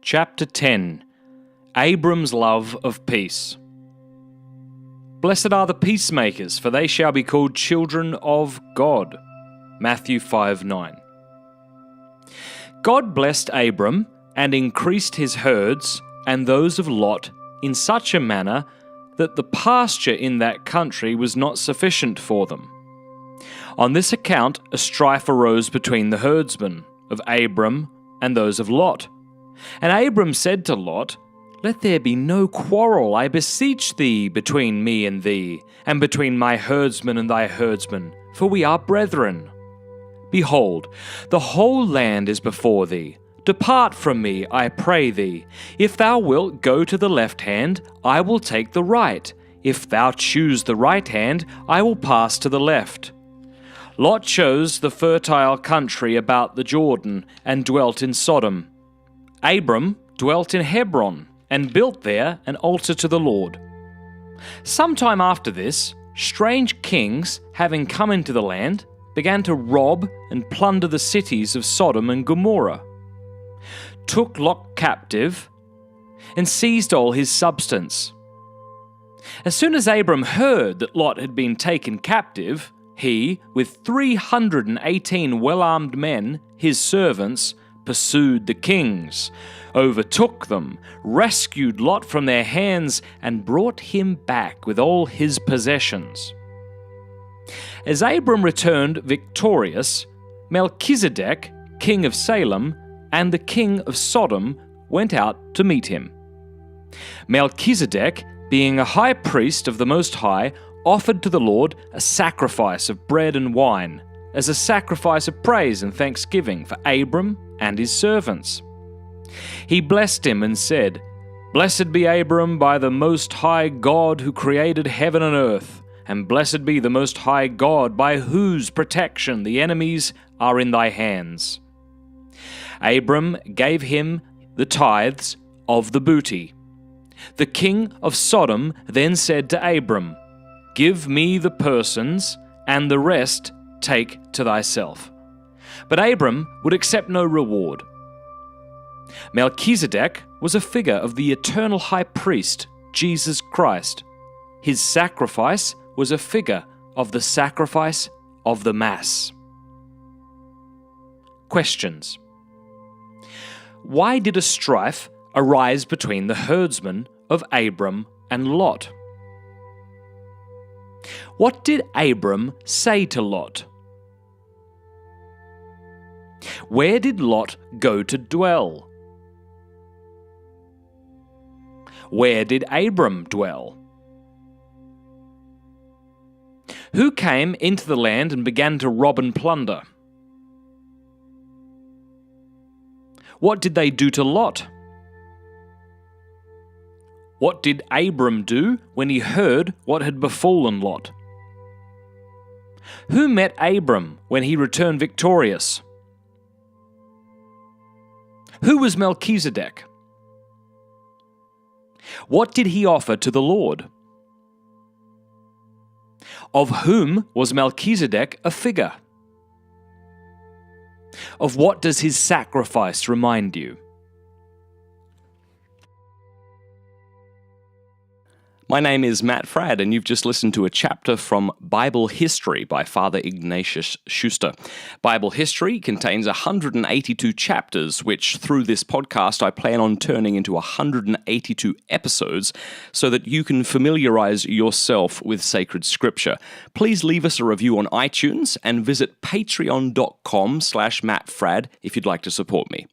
Chapter 10. Abram's Love of Peace. Blessed are the peacemakers, for they shall be called children of God. Matthew 5:9. God blessed Abram and increased his herds and those of Lot in such a manner that the pasture in that country was not sufficient for them. On this account a strife arose between the herdsmen of Abram and those of Lot. And Abram said to Lot, "Let there be no quarrel, I beseech thee, between me and thee, and between my herdsmen and thy herdsmen, for we are brethren. Behold, the whole land is before thee. Depart from me, I pray thee. If thou wilt go to the left hand, I will take the right. If thou choose the right hand, I will pass to the left." Lot chose the fertile country about the Jordan and dwelt in Sodom. Abram dwelt in Hebron and built there an altar to the Lord. Sometime after this, strange kings, having come into the land, began to rob and plunder the cities of Sodom and Gomorrah, took Lot captive, and seized all his substance. As soon as Abram heard that Lot had been taken captive, he, with 318 well-armed men, his servants, pursued the kings, overtook them, rescued Lot from their hands, and brought him back with all his possessions. As Abram returned victorious, Melchizedek, king of Salem, and the king of Sodom went out to meet him. Melchizedek, being a high priest of the Most High, offered to the Lord a sacrifice of bread and wine, as a sacrifice of praise and thanksgiving for Abram and his servants. He blessed him and said, "Blessed be Abram by the Most High God who created heaven and earth, and blessed be the Most High God by whose protection the enemies are in thy hands." Abram gave him the tithes of the booty. The king of Sodom then said to Abram, "Give me the persons, and the rest take to thyself." But Abram would accept no reward. Melchizedek was a figure of the eternal high priest, Jesus Christ. His sacrifice was a figure of the sacrifice of the Mass. Questions. Why did a strife arise between the herdsmen of Abram and Lot? What did Abram say to Lot? Where did Lot go to dwell? Where did Abram dwell? Who came into the land and began to rob and plunder? What did they do to Lot? What did Abram do when he heard what had befallen Lot? Who met Abram when he returned victorious? Who was Melchizedek? What did he offer to the Lord? Of whom was Melchizedek a figure? Of what does his sacrifice remind you? My name is Matt Fradd, and you've just listened to a chapter from Bible History by Father Ignatius Schuster. Bible History contains 182 chapters, which through this podcast I plan on turning into 182 episodes so that you can familiarize yourself with sacred scripture. Please leave us a review on iTunes and visit patreon.com/mattfradd if you'd like to support me.